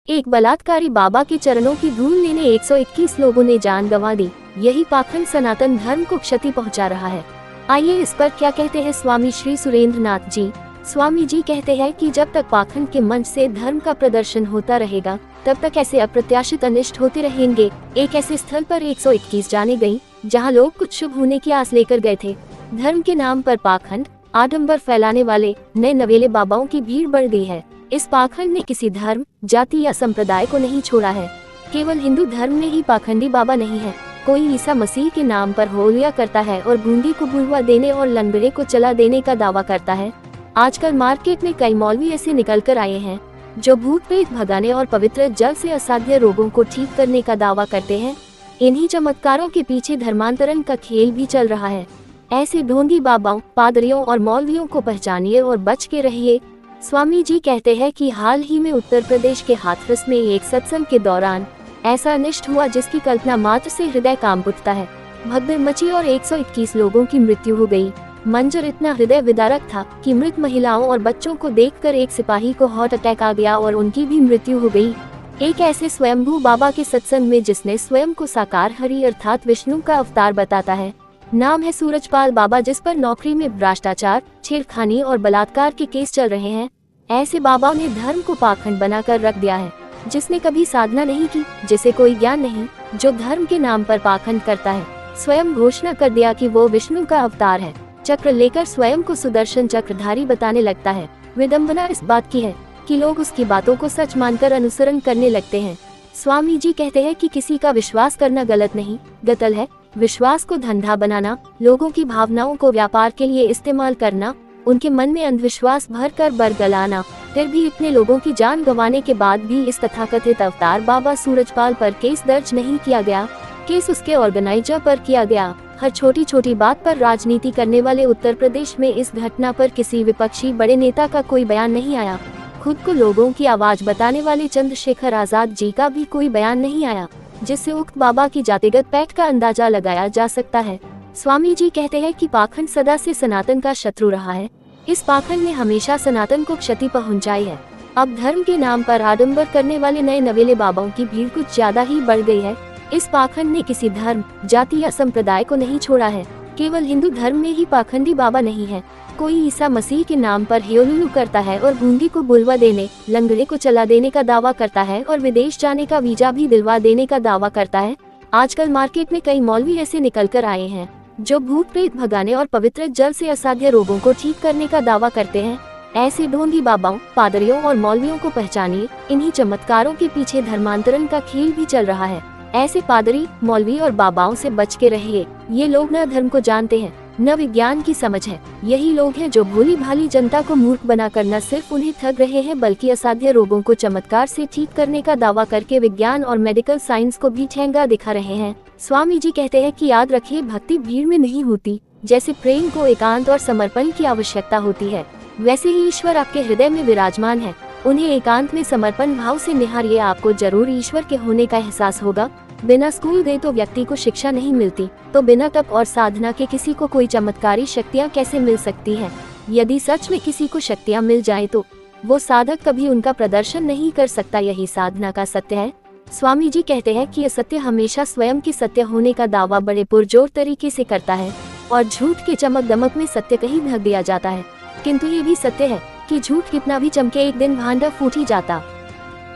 एक बलात्कारी बाबा के चरणों की धूल लेने 121 लोगों ने जान गंवा दी। यही पाखंड सनातन धर्म को क्षति पहुंचा रहा है। आइए इस पर क्या कहते हैं स्वामी श्री सुरेंद्र नाथ जी। स्वामी जी कहते हैं कि जब तक पाखंड के मंच से धर्म का प्रदर्शन होता रहेगा, तब तक ऐसे अप्रत्याशित अनिष्ट होते रहेंगे। एक ऐसे स्थल पर 121 जाने गई, जहां लोग कुछ शुभ होने की आस लेकर गए थे। धर्म के नाम पर पाखंड, आडंबर फैलाने वाले नए नवेले बाबाओं की भीड़ बढ़ गई है। इस पाखंड ने किसी धर्म, जाति या संप्रदाय को नहीं छोड़ा है। केवल हिंदू धर्म में ही पाखंडी बाबा नहीं है। कोई ईसा मसीह के नाम पर होलिया करता है और गूंगी को बुलवा देने और लंगड़े को चला देने का दावा करता है। आजकल मार्केट में कई मौलवी ऐसे निकल कर आए हैं जो भूत प्रेत भगाने और पवित्र जल से असाध्य रोगों को ठीक करने का दावा करते हैं। इन्हीं चमत्कारों के पीछे धर्मांतरण का खेल भी चल रहा है। ऐसे ढोंगी बाबाओं, पादरियों और मौलवियों को पहचानिए और बच के रहिए। स्वामी जी कहते हैं कि हाल ही में उत्तर प्रदेश के हाथरस में एक सत्संग के दौरान ऐसा अनिष्ट हुआ जिसकी कल्पना मात्र से हृदय कांप उठता है। भगदड़ मची और 121 लोगों की मृत्यु हो गई। मंजर इतना हृदय विदारक था कि मृत महिलाओं और बच्चों को देखकर एक सिपाही को हार्ट अटैक आ गया और उनकी भी मृत्यु हो गई। एक ऐसे स्वयंभू बाबा के सत्संग में जिसने स्वयं को साकार हरि अर्थात विष्णु का अवतार बताता है। नाम है सूरजपाल बाबा, जिस पर नौकरी में भ्रष्टाचार, छेड़खानी और बलात्कार के केस चल रहे हैं। ऐसे बाबाओं ने धर्म को पाखंड बनाकर रख दिया है। जिसने कभी साधना नहीं की, जिसे कोई ज्ञान नहीं, जो धर्म के नाम पर पाखंड करता है, स्वयं घोषणा कर दिया कि वो विष्णु का अवतार है। चक्र लेकर स्वयं को सुदर्शन चक्रधारी बताने लगता है। विडंबना इस बात की है कि लोग उसकी बातों को सच मानकर अनुसरण करने लगते हैं। स्वामी जी कहते हैं कि किसी का विश्वास करना गलत नहीं, गतल है। विश्वास को धंधा बनाना, लोगों की भावनाओं को व्यापार के लिए इस्तेमाल करना, उनके मन में अंधविश्वास भर कर बरगलाना, फिर भी इतने लोगों की जान गंवाने के बाद भी इस तथाकथित अवतार बाबा सूरजपाल पर केस दर्ज नहीं किया गया। केस उसके ऑर्गेनाइजर पर किया गया। हर छोटी छोटी बात पर राजनीति करने वाले उत्तर प्रदेश में इस घटना पर किसी विपक्षी बड़े नेता का कोई बयान नहीं आया। खुद को लोगों की आवाज बताने वाले चंद्रशेखर आजाद जी का भी कोई बयान नहीं आया, जिससे उक्त बाबा की जातिगत पैठ का अंदाजा लगाया जा सकता है। स्वामी जी कहते हैं कि पाखंड सदा से सनातन का शत्रु रहा है। इस पाखंड ने हमेशा सनातन को क्षति पहुंचाई है। अब धर्म के नाम पर आडंबर करने वाले नए नवेले बाबाओं की भीड़ कुछ ज्यादा ही बढ़ गई है। इस पाखंड ने किसी धर्म, जाति या संप्रदाय को नहीं छोड़ा है। केवल हिंदू धर्म में ही पाखंडी बाबा नहीं है। कोई ईसा मसीह के नाम पर हेयोलुलु करता है और गूंगी को बुलवा देने, लंगड़े को चला देने का दावा करता है और विदेश जाने का वीजा भी दिलवा देने का दावा करता है। आजकल मार्केट में कई मौलवी ऐसे निकल कर आए हैं जो भूत प्रेत भगाने और पवित्र जल से असाध्य रोगों को ठीक करने का दावा करते हैं। ऐसे ढोंगी बाबाओं, पादरियों और मौलवियों को पहचानिए। इन्हीं चमत्कारों के पीछे धर्मांतरण का खेल भी चल रहा है। ऐसे पादरी, मौलवी और बाबाओं से बच के रहिए। ये लोग न धर्म को जानते हैं, न विज्ञान की समझ है। यही लोग हैं जो भोली भाली जनता को मूर्ख बनाकर न सिर्फ उन्हें ठग रहे हैं, बल्कि असाध्य रोगों को चमत्कार से ठीक करने का दावा करके विज्ञान और मेडिकल साइंस को भी ठेंगा दिखा रहे हैं। स्वामी जी कहते हैं कि याद रखिए, भक्ति भीड़ में नहीं होती। जैसे प्रेम को एकांत और समर्पण की आवश्यकता होती है, वैसे ही ईश्वर आपके हृदय में विराजमान है। उन्हें एकांत में समर्पण भाव से निहारिए, आपको जरूर ईश्वर के होने का एहसास होगा। बिना स्कूल गए तो व्यक्ति को शिक्षा नहीं मिलती, तो बिना तप और साधना के किसी को कोई चमत्कारी शक्तियाँ कैसे मिल सकती हैं? यदि सच में किसी को शक्तियाँ मिल जाए तो वो साधक कभी उनका प्रदर्शन नहीं कर सकता। यही साधना का सत्य है। स्वामी जी कहते हैं कि यह सत्य हमेशा स्वयं के सत्य होने का दावा बड़े पुरजोर तरीके से करता है और झूठ के चमक दमक में सत्य कहीं ढक दिया जाता है। किंतु ये भी सत्य है कि झूठ कितना भी चमके, एक दिन भांडा फूट ही जाता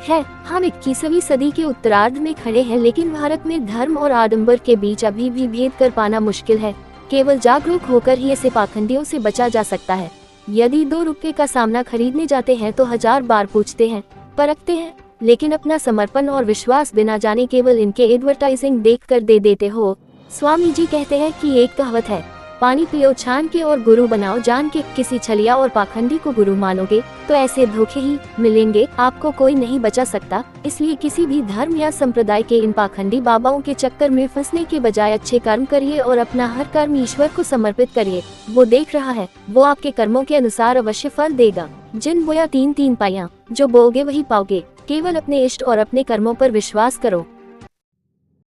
है। हम 21वीं सदी के उत्तरार्ध में खड़े हैं, लेकिन भारत में धर्म और आडंबर के बीच अभी भी भेद कर पाना मुश्किल है। केवल जागरूक होकर ही ऐसे पाखंडियों से बचा जा सकता है। यदि 2 रुपए का सामना खरीदने जाते हैं तो 1000 बार पूछते हैं, परखते हैं, लेकिन अपना समर्पण और विश्वास बिना जाने केवल इनके एडवर्टाइजिंग देखकर दे देते हो। स्वामी जी कहते हैं कि एक कहावत है, पानी पियो छान के और गुरु बनाओ जान के। किसी छलिया और पाखंडी को गुरु मानोगे तो ऐसे धोखे ही मिलेंगे, आपको कोई नहीं बचा सकता। इसलिए किसी भी धर्म या संप्रदाय के इन पाखंडी बाबाओं के चक्कर में फंसने के बजाय अच्छे कर्म करिए और अपना हर कर्म ईश्वर को समर्पित करिए। वो देख रहा है, वो आपके कर्मों के अनुसार अवश्य फल देगा। जिन बोया 3 पाया, जो बोगे वही पाओगे। केवल अपने इष्ट और अपने कर्मों पर विश्वास करो।